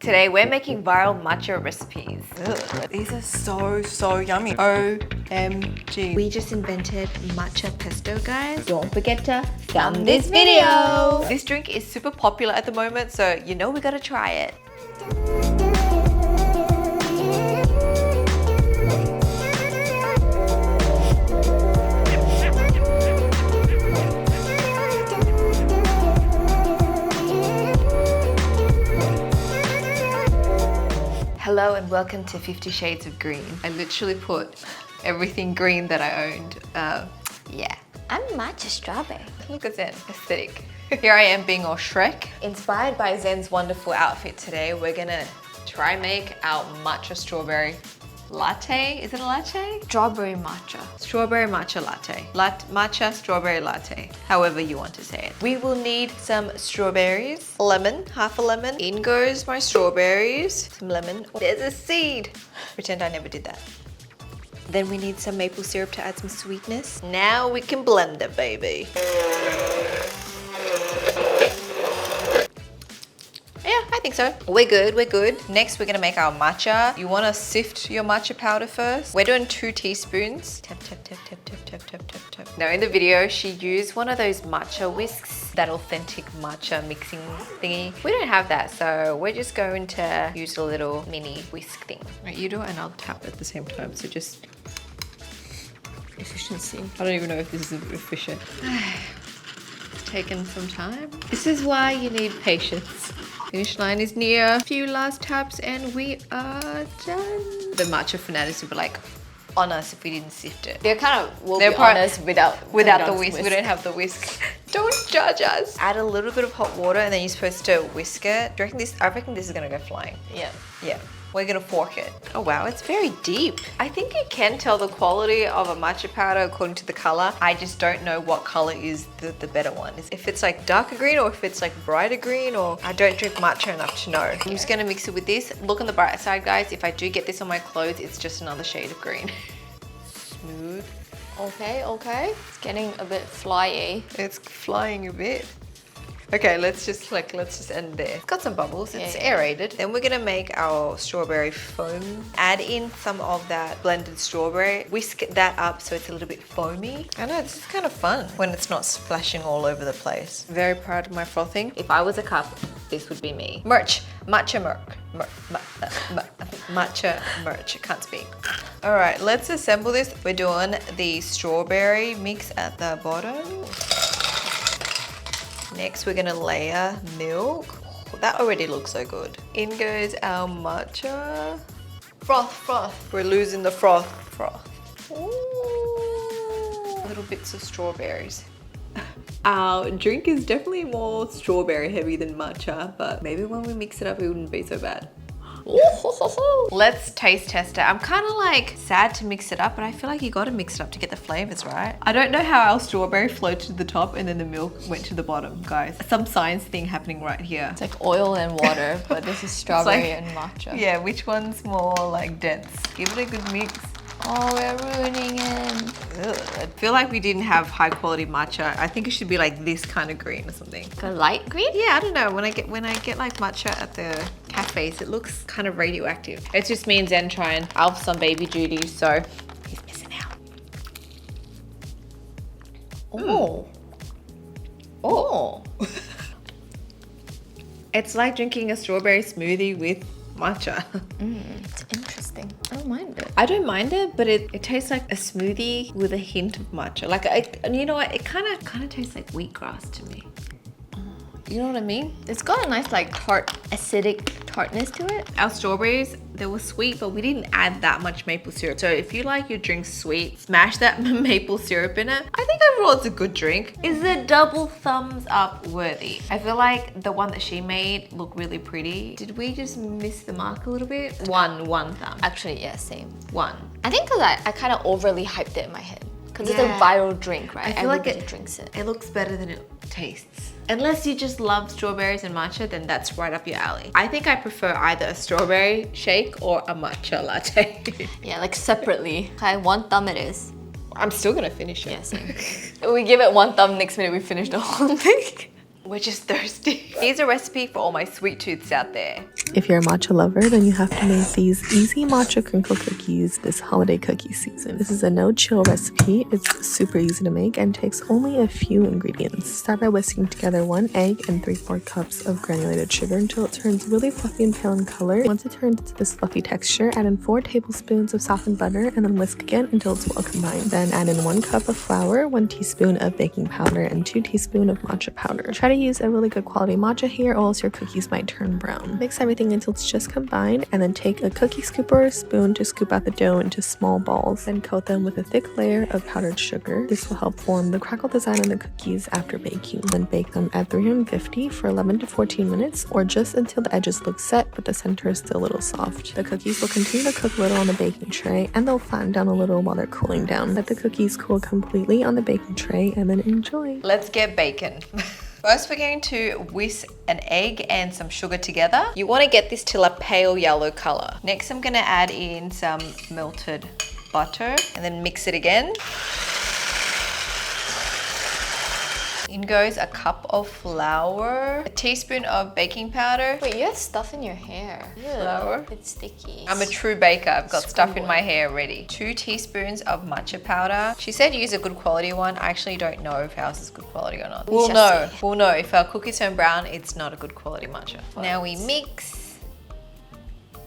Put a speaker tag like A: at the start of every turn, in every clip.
A: Today we're making viral matcha recipes.
B: Ugh, these are so yummy. OMG.
A: We just invented matcha pesto, guys. Don't forget to thumb this video. This drink is super popular at the moment, so you know we gotta try it. Hello and welcome to 50 Shades of Green. I literally put everything green that I owned. Yeah.
C: I'm matcha strawberry.
A: Look at Zen, aesthetic. Here I am being all Shrek. Inspired by Zen's wonderful outfit today, we're gonna try make our matcha strawberry latte. Is it a latte?
C: Strawberry matcha.
A: Strawberry matcha latte. Matcha strawberry latte. However you want to say it. We will need some strawberries, lemon, half a lemon. In goes my strawberries, some lemon. Oh, there's a seed. Pretend I never did that. Then we need some maple syrup to add some sweetness. Now we can blend it, baby. Yeah, I think so. We're good, we're good. Next, we're gonna make our matcha. You wanna sift your matcha powder first. We're doing 2 teaspoons. Tap, tap, tap, tap, tap, tap, tap, tap, tap. Now in the video, she used one of those matcha whisks, that authentic matcha mixing thingy. We don't have that, so we're just going to use a little mini whisk thing. Right, you do it and I'll tap at the same time, so just efficiency. I don't even know if this is efficient. It's taken some time. This is why you need patience. Finish line is near. A few last taps and we are done. The matcha fanatics would be like on us if we didn't sift it.
C: They're kind of will be honest without
A: the whisk. We don't have the whisk. Don't judge us. Add a little bit of hot water and then you're supposed to whisk it. Do you reckon this? I reckon this is gonna go flying.
C: Yeah.
A: Yeah. We're gonna fork it. Oh wow, it's very deep. I think you can tell the quality of a matcha powder according to the color. I just don't know what color is the better one. If it's like darker green or if it's like brighter green, or I don't drink matcha enough to know. I'm just gonna mix it with this. Look on the bright side, guys. If I do get this on my clothes, it's just another shade of green. Smooth.
C: Okay, okay. It's getting a bit flyy.
A: It's flying a bit. Okay, let's just end there. It's got some bubbles, it's aerated. Then we're gonna make our strawberry foam. Add in some of that blended strawberry. Whisk that up so it's a little bit foamy. I know, this is kind of fun when it's not splashing all over the place. Very proud of my frothing. If I was a cup, this would be me. Merch, matcha matcha merch, I can't speak. All right, let's assemble this. We're doing the strawberry mix at the bottom. Next, we're gonna layer milk. Oh, that already looks so good. In goes our matcha. Froth, froth. We're losing the froth, froth. Ooh. Little bits of strawberries. Our drink is definitely more strawberry heavy than matcha, but maybe when we mix it up, it wouldn't be so bad. Let's taste test it. I'm kind of like sad to mix it up, but I feel like you got to mix it up to get the flavors, right? I don't know how our strawberry floated to the top and then the milk went to the bottom, guys. Some science thing happening right here.
C: It's like oil and water, but this is strawberry and matcha.
A: Yeah, which one's more like dense? Give it a good mix.
C: Oh, we're ruining it.
A: Ugh. I feel like we didn't have high quality matcha. I think it should be like this kind of green or something.
C: Like a light green?
A: Yeah, I don't know. When I get like matcha at the cafes, it looks kind of radioactive. It's just me and Zen trying. I'll have some baby duties, so he's missing out.
C: Oh. Oh.
A: It's like drinking a strawberry smoothie with matcha.
C: It's interesting. I don't mind it.
A: I don't mind it, but it tastes like a smoothie with a hint of matcha. Like, you know what? It kind of tastes like wheatgrass to me. You know what I mean?
C: It's got a nice like tart, acidic tartness to it.
A: Our strawberries, they were sweet, but we didn't add that much maple syrup. So if you like your drink sweet, smash that maple syrup in it. I think overall it's a good drink. Is a double thumbs up worthy? I feel like the one that she made looked really pretty. Did we just miss the mark a little bit? One thumb.
C: Actually, yeah, same.
A: One.
C: I think because I kind of overly hyped it in my head. Because it's a viral drink, right?
A: I feel like
C: Everybody drinks it.
A: It looks better than it tastes. Unless you just love strawberries and matcha, then that's right up your alley. I think I prefer either a strawberry shake or a matcha latte.
C: Yeah, like separately. Okay, 1 thumb it is.
A: I'm still gonna finish it.
C: Yeah, same. We give it 1 thumb, next minute we finish the whole thing.
A: We're just thirsty. Here's a recipe for all my sweet tooths out there.
B: If you're a matcha lover, then you have to make these easy matcha crinkle cookies this holiday cookie season. This is a no-chill recipe. It's super easy to make and takes only a few ingredients. Start by whisking together 1 egg and 3/4 cups of granulated sugar until it turns really fluffy and pale in color. Once it turns into this fluffy texture, add in 4 tablespoons of softened butter and then whisk again until it's well combined. Then add in 1 cup of flour, 1 teaspoon of baking powder, and 2 teaspoons of matcha powder. Try to use a really good quality matcha here or else your cookies might turn brown. Mix everything until it's just combined and then take a cookie scooper or a spoon to scoop out the dough into small balls. Then coat them with a thick layer of powdered sugar. This will help form the crackle design on the cookies after baking. Then bake them at 350 for 11 to 14 minutes or just until the edges look set but the center is still a little soft. The cookies will continue to cook a little on the baking tray and they'll flatten down a little while they're cooling down. Let the cookies cool completely on the baking tray and then enjoy.
A: Let's get bacon. First, we're going to whisk an egg and some sugar together. You want to get this till a pale yellow color. Next, I'm going to add in some melted butter and then mix it again. In goes a cup of flour, a teaspoon of baking powder.
C: Wait, you have stuff in your hair. Ew,
A: Flour.
C: it's sticky.
A: I'm a true baker. I've got stuff in my hair ready. 2 teaspoons of matcha powder. She said use a good quality one. I actually don't know if ours is good quality or not. We'll know. We'll know. If our cookies turn brown, it's not a good quality matcha. Now we mix.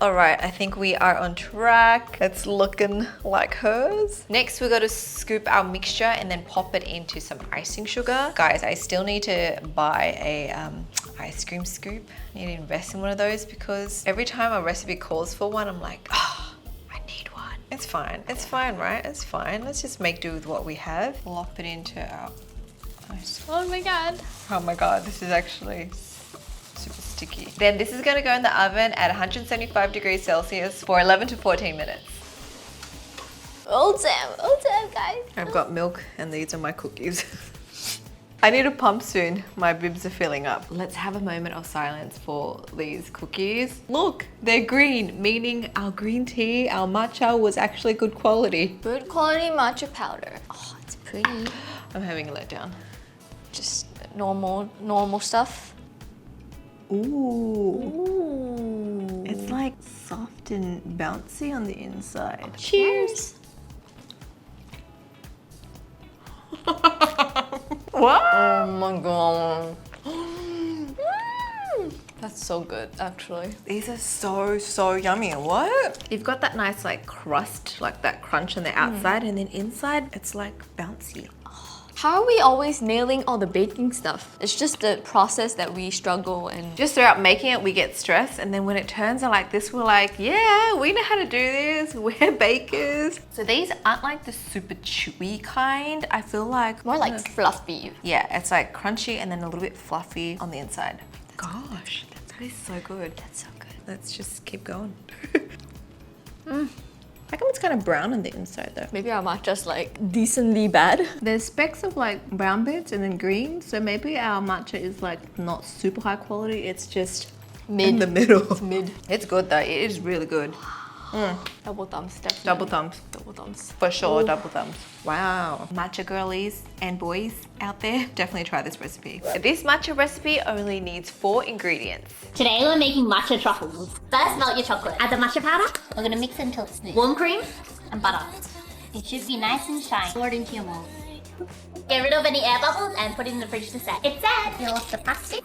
A: All right, I think we are on track. It's looking like hers. Next, we got to scoop our mixture and then pop it into some icing sugar. Guys, I still need to buy a ice cream scoop. I need to invest in one of those because every time a recipe calls for one, I'm like, oh, I need one. It's fine. It's fine, right? It's fine. Let's just make do with what we have. Lop it into our ice.
C: Oh my god.
A: Oh my god, this is actually super sticky. Then this is gonna go in the oven at 175 degrees Celsius for 11 to 14 minutes.
C: Oh damn, guys.
A: I've got milk and these are my cookies. I need a pump soon. My bibs are filling up. Let's have a moment of silence for these cookies. Look, they're green, meaning our green tea, our matcha was actually good quality.
C: Good quality matcha powder. Oh, it's pretty.
A: I'm having a letdown.
C: Just normal stuff.
A: Ooh. It's like soft and bouncy on the inside.
C: Cheers.
A: What?
C: Oh my god. That's so good, actually.
B: These are so yummy. What?
A: You've got that nice like crust, like that crunch on the outside, and then inside it's like bouncy.
C: How are we always nailing all the baking stuff? It's just the process that we struggle and
A: Just throughout making it, we get stressed, and then when it turns out like this, we're like, yeah, we know how to do this. We're bakers. So these aren't like the super chewy kind. I feel like
C: more like fluffy.
A: yeah, it's like crunchy and then a little bit fluffy on the inside. Gosh, that is so good.
C: That's so good.
A: Let's just keep going. How come it's kind of brown on the inside though?
C: Maybe our matcha's like decently bad.
A: There's specks of like brown bits and then green, so maybe our matcha is like not super high quality. It's just
C: Mid.
A: in the middle.
C: It's mid.
A: It's good though. It is really good.
C: Double thumbs, definitely.
A: Double thumbs.
C: Double thumbs.
A: For sure, double thumbs. Wow. Matcha girlies and boys out there, definitely try this recipe. This matcha recipe only needs 4 ingredients.
D: Today we're making matcha truffles. First, melt your chocolate. Add the matcha powder. We're gonna mix it until it's smooth. Warm cream and butter. It should be nice and shiny. Pour it into your mold. Get rid of any air bubbles and put it in the fridge to set. It's set. Peel off the plastic.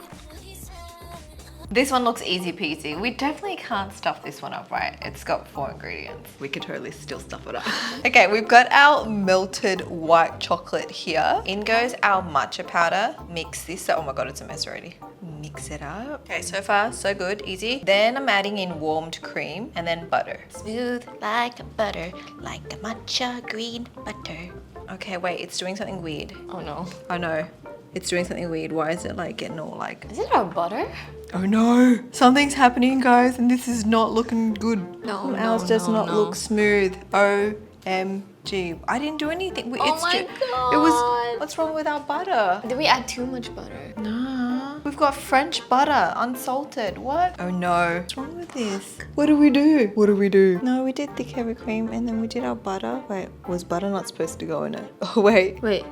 A: This one looks easy peasy. We definitely can't stuff this one up, right? It's got 4 ingredients. We could totally still stuff it up. Okay, we've got our melted white chocolate here. In goes our matcha powder. Mix this. Oh my God, it's a mess already. Mix it up. Okay, so far, so good, easy. Then I'm adding in warmed cream and then butter. Smooth like butter, like a matcha green butter. Okay, wait, it's doing something weird.
C: Oh no.
A: Oh no, it's doing something weird. Why is it like getting all like...
C: Is it our butter?
A: Oh no, something's happening guys and this is not looking good.
C: No,
A: Ours does not look smooth. OMG. I didn't do anything.
C: Oh my
A: It was, what's wrong with our butter?
C: Did we add too much butter?
A: Nah. We've got French butter, unsalted. What? Oh no. What's wrong with this? What do we do? What do we do? No, we did thick heavy cream and then we did our butter. Wait, was butter not supposed to go in it? Oh wait.
C: Wait,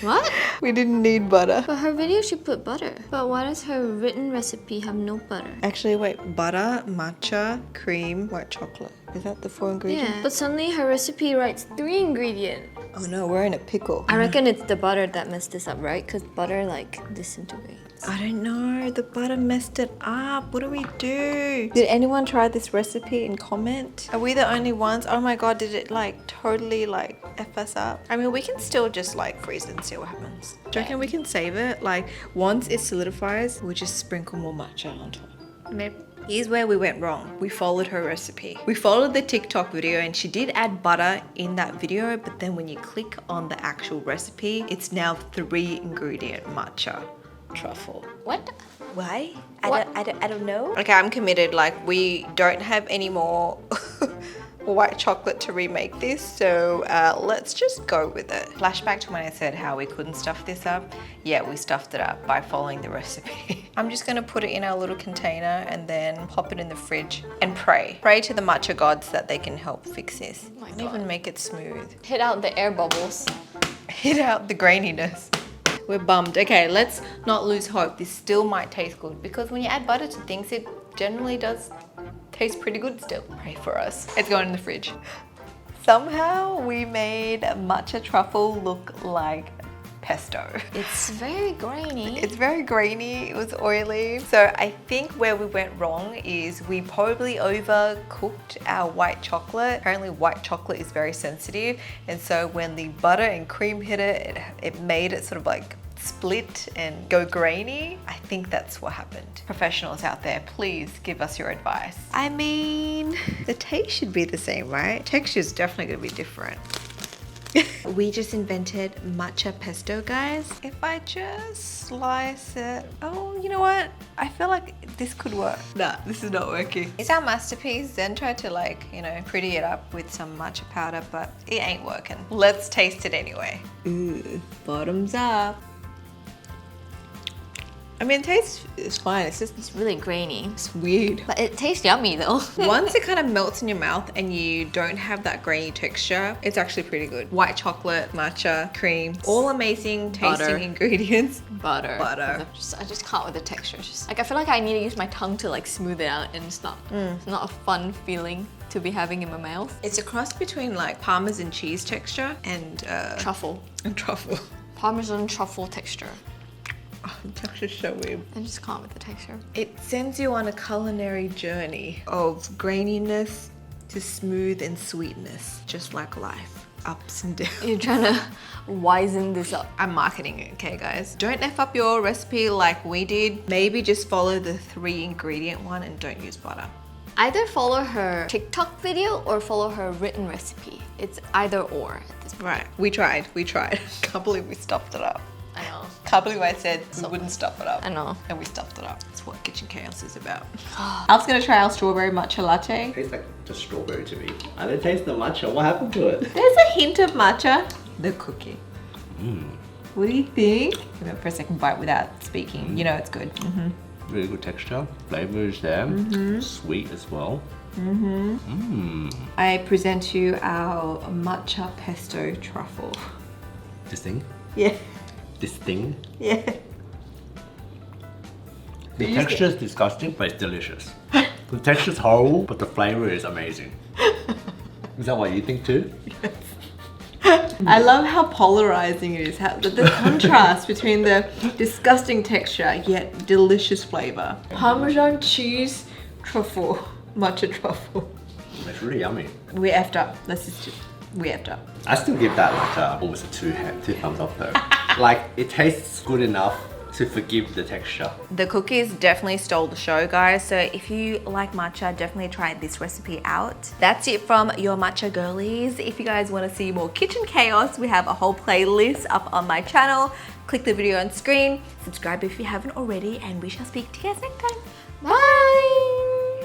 C: what?
A: We didn't need butter.
C: But her video she put butter. But why does her written recipe have no butter?
A: Actually, wait. Butter, matcha, cream, white chocolate. Is that the 4 ingredients?
C: Yeah. But suddenly her recipe writes 3 ingredients.
A: Oh no, we're in a pickle.
C: I reckon it's the butter that messed this up, right? Because butter like disintegrates.
A: I don't know. The butter messed it up. What do we do? Did anyone try this recipe and comment? Are we the only ones? Oh my god, did it like totally like F us up? I mean, we can still just like freeze it and see what happens. Do you reckon we can save it? Like once it solidifies, we'll just sprinkle more matcha on top.
C: Maybe.
A: Here's where we went wrong. We followed her recipe. We followed the TikTok video and she did add butter in that video, but then when you click on the actual recipe, it's now 3 ingredient matcha truffle.
C: What?
A: Why?
C: What?
A: I don't know. Okay, I'm committed. Like we don't have any more white chocolate to remake this, so let's just go with it. Flashback to when I said how we couldn't stuff this up. Yeah, we stuffed it up by following the recipe. I'm just gonna put it in our little container and then pop it in the fridge and pray. Pray to the matcha gods that they can help fix this.
C: Oh my
A: And
C: God.
A: even make it smooth.
C: Hit out the air bubbles.
A: Hit out the graininess. We're bummed. Okay, let's not lose hope. This still might taste good because when you add butter to things, it generally does taste pretty good still. Pray for us. It's going in the fridge. Somehow we made matcha truffle look like pesto.
C: It's very grainy.
A: It's very grainy, it was oily. So I think where we went wrong is we probably overcooked our white chocolate. Apparently white chocolate is very sensitive. And so when the butter and cream hit it, it made it sort of like split and go grainy. I think that's what happened. Professionals out there, please give us your advice. I mean, the taste should be the same, right? Texture is definitely gonna be different. We just invented matcha pesto, guys. If I just slice it, oh, you know what? I feel like this could work. Nah, this is not working. It's our masterpiece. Then tried to like, you know, pretty it up with some matcha powder, but it ain't working. Let's taste it anyway. Ooh, bottoms up. I mean, it tastes is fine. It's just
C: It's really grainy.
A: it's weird.
C: But it tastes yummy though.
A: Once it kind of melts in your mouth and you don't have that grainy texture, it's actually pretty good. White chocolate, matcha, cream, all amazing tasting
C: Butter.
A: ingredients.
C: Butter.
A: Butter.
C: I just can't with the texture. Just like I feel like I need to use my tongue to like smooth it out, and it's not a fun feeling to be having in my mouth.
A: It's a cross between like Parmesan cheese texture and
C: Truffle.
A: truffle.
C: Parmesan truffle texture.
A: Oh, the texture's so weird.
C: I just can't with the texture.
A: It sends you on a culinary journey of graininess to smooth and sweetness, just like life. Ups and downs.
C: You're trying to wisen this up.
A: I'm marketing it, okay guys? Don't F up your recipe like we did. Maybe just follow the 3 ingredient one and don't use butter.
C: Either follow her TikTok video or follow her written recipe. It's either or at this point.
A: Right, we tried. Can't believe we stuffed it up.
C: I know.
A: Can't believe I said we wouldn't stuff it up.
C: I know.
A: And we stuffed it up. That's what kitchen chaos is about. I was gonna try our strawberry matcha latte.
E: Tastes like just strawberry to me. I don't taste the matcha. What happened to it?
A: There's a hint of matcha. The cookie. What do you think? Give it for a second bite without speaking. You know it's good.
E: Really good texture. Flavor is there. Sweet as well.
A: I present to you our matcha pesto truffle.
E: This thing.
A: Yeah.
E: This thing.
A: Yeah.
E: The texture is disgusting, but it's delicious. The texture is horrible, but the flavor is amazing. Is that what you think too?
A: I love how polarizing it is. How the contrast between the disgusting texture yet delicious flavor. Parmesan cheese truffle, matcha truffle.
E: It's really yummy.
A: We effed up. We effed up.
E: I still give that like almost a 2 thumbs up though. Like it tastes good enough to forgive the texture.
A: The cookies definitely stole the show, guys. So if you like matcha, definitely try this recipe out. That's it from your matcha girlies. If you guys want to see more kitchen chaos, we have a whole playlist up on my channel. Click the video on screen, subscribe if you haven't already, and we shall speak to you guys next time. Bye!